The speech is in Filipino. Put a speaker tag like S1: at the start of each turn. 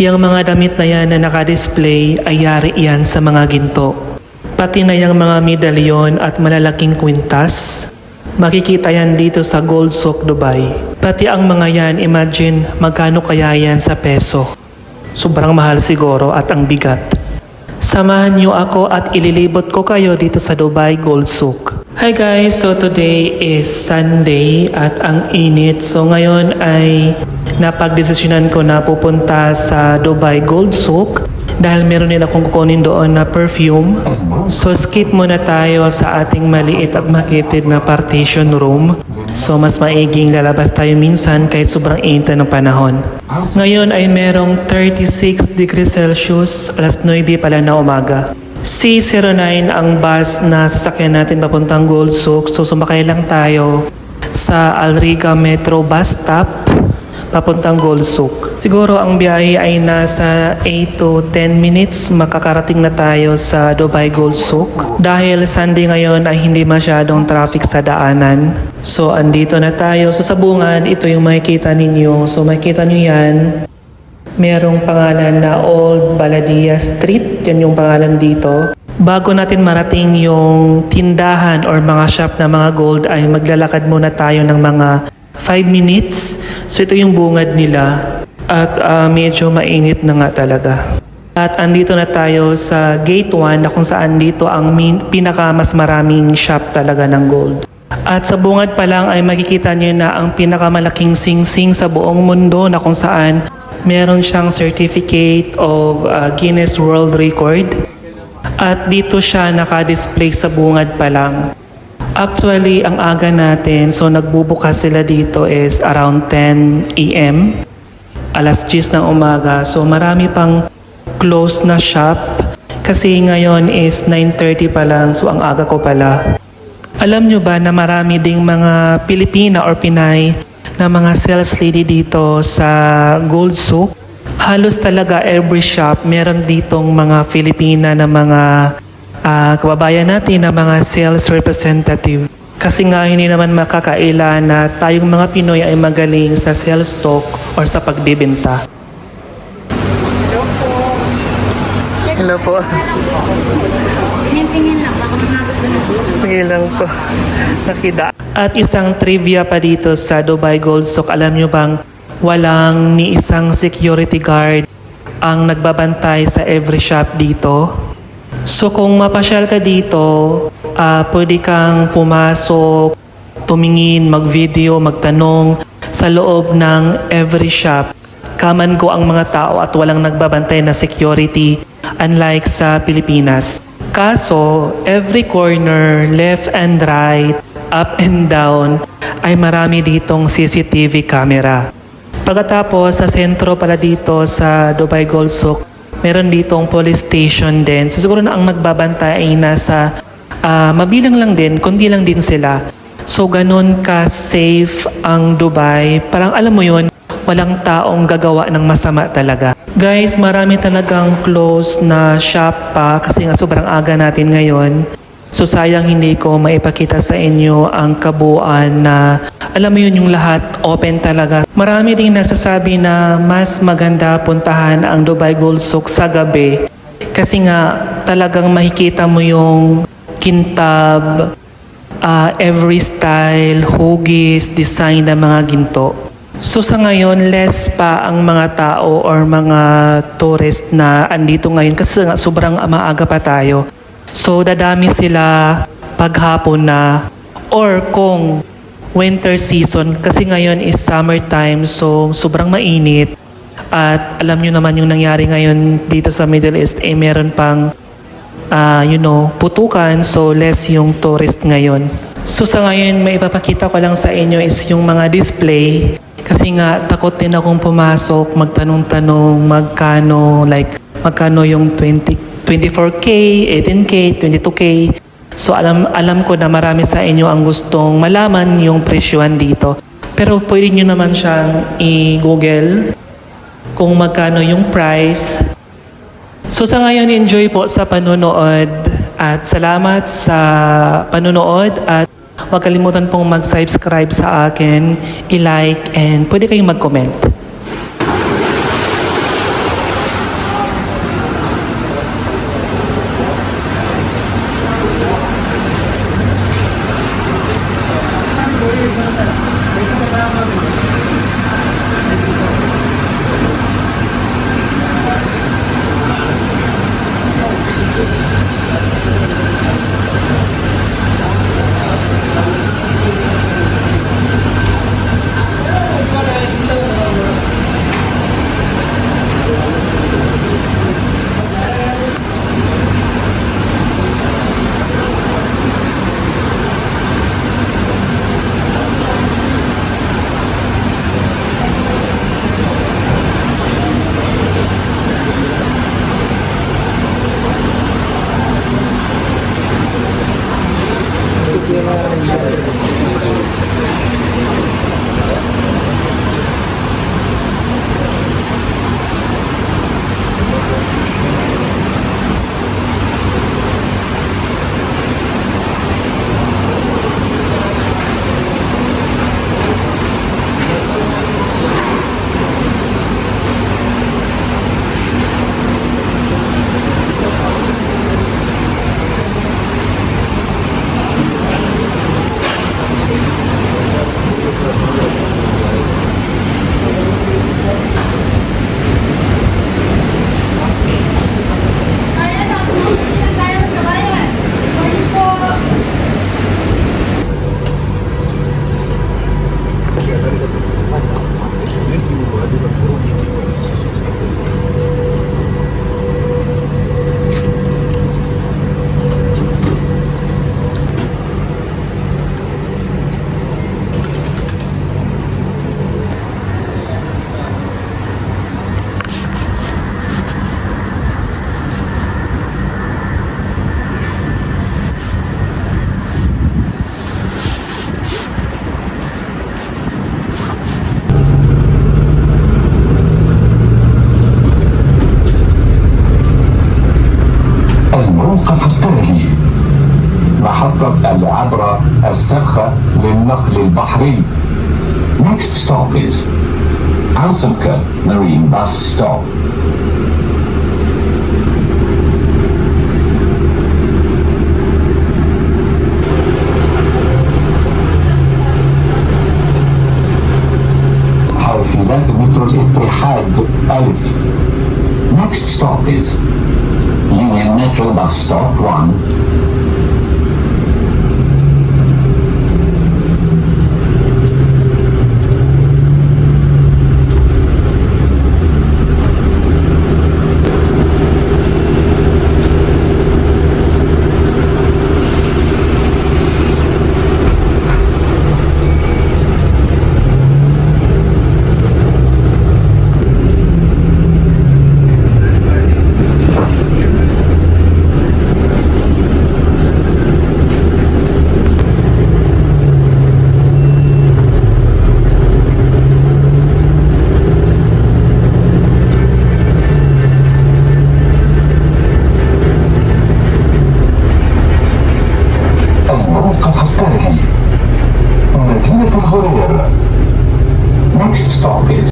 S1: Yung mga damit na yan na naka-display ay yari yan sa mga ginto. Pati na yung mga medalyon at malalaking kwintas, makikita yan dito sa Gold Souk, Dubai. Pati ang mga yan, imagine magkano kaya yan sa peso. Sobrang mahal siguro at ang bigat. Samahan niyo ako at ililibot ko kayo dito sa Dubai Gold Souk. Hi guys, so today is Sunday at ang init. So ngayon ay napagdesisyonan ko na pupunta sa Dubai Gold Souk dahil meron din akong kukunin doon na perfume. So skip muna tayo sa ating maliit at makitid na partition room. So mas maiging lalabas tayo minsan kahit sobrang init ng panahon. Ngayon ay merong 36 degrees Celsius, alas 9 pala na umaga. C09 ang bus na sasakyan natin papuntang Gold Souk. So sumakay lang tayo sa Al Riga Metro bus stop papuntang Gold Souk. Siguro ang biyahe ay nasa 8 to 10 minutes makakarating na tayo sa Dubai Gold Souk. Dahil Sunday ngayon ay hindi masyadong traffic sa daanan. So andito na tayo. So sa bungad, ito yung makikita ninyo. So makikita nyo yan. Merong pangalan na Old Baladia Street. Yan yung pangalan dito. Bago natin marating yung tindahan or mga shop na mga gold ay maglalakad muna tayo ng mga 5 minutes. So ito yung bungad nila at medyo mainit na nga talaga. At andito na tayo sa Gate 1 na kung saan dito ang pinaka mas maraming shop talaga ng gold. At sa bungad pa lang ay makikita nyo na ang pinakamalaking sing-sing sa buong mundo na kung saan meron siyang certificate of Guinness World Record. At dito siya naka-display sa bungad pa lang. Actually, ang aga natin, so nagbubukas sila dito is around 10 AM, alas 10 ng umaga. So marami pang closed na shop kasi ngayon is 9:30 pa lang, so ang aga ko pala. Alam nyo ba na marami ding mga Pilipina or Pinay na mga sales lady dito sa Gold Souk? Halos talaga every shop meron ditong mga Filipina na mga kababayan natin na mga sales representative. Kasi nga hindi naman makakaila na tayong mga Pinoy ay magaling sa sales talk or sa pagbibenta.
S2: Hello po.
S1: Hello po.
S2: Tingin lang, baka gusto na po.
S1: Sige lang po. Nakita. At isang trivia pa dito sa Dubai Gold Souk. Alam nyo bang walang ni isang security guard ang nagbabantay sa every shop dito? So kung mapasyal ka dito, pwede kang pumasok, tumingin, mag-video, magtanong sa loob ng every shop. Come and go ang mga tao at walang nagbabantay na security unlike sa Pilipinas. Kaso, every corner, left and right, up and down, ay marami ditong CCTV camera. Pagkatapos, sa sentro pala dito sa Dubai Gold Souk, meron ditong police station din. So siguro na ang nagbabantay ay nasa mabilang lang din, kundi lang din sila. So ganun ka safe ang Dubai. Parang alam mo yun, walang taong gagawa ng masama talaga. Guys, marami talagang close na shop pa kasi nga sobrang aga natin ngayon. So sayang hindi ko maipakita sa inyo ang kabuuan na alam mo yun yung lahat open talaga. Marami ding nasasabi na mas maganda puntahan ang Dubai Gold Souk sa gabi kasi nga talagang makikita mo yung kintab, every style, hugis, design ng mga ginto. So sa ngayon, less pa ang mga tao or mga tourist na andito ngayon kasi nga sobrang maaga pa tayo. So dadami sila paghapon na or kung winter season kasi ngayon is summertime so sobrang mainit at alam nyo naman yung nangyari ngayon dito sa Middle East meron pang putukan so less yung tourist ngayon. So sa ngayon may ipapakita ko lang sa inyo is yung mga display kasi nga takot din akong pumasok magtanong-tanong magkano yung 24K, 18K, 22K. So alam ko na marami sa inyo ang gustong malaman yung presyohan dito. Pero pwede nyo naman siyang i-google kung magkano yung price. So sa ngayon, enjoy po sa panonood at salamat sa panonood at huwag kalimutan pong mag-subscribe sa akin, i-like and pwede kayong mag-comment.
S3: النقل البحري. Next stop is Alsaka Marine Bus Stop. حافلات مترو الاتحاد ألف. Next stop is Union Metro Bus Stop 1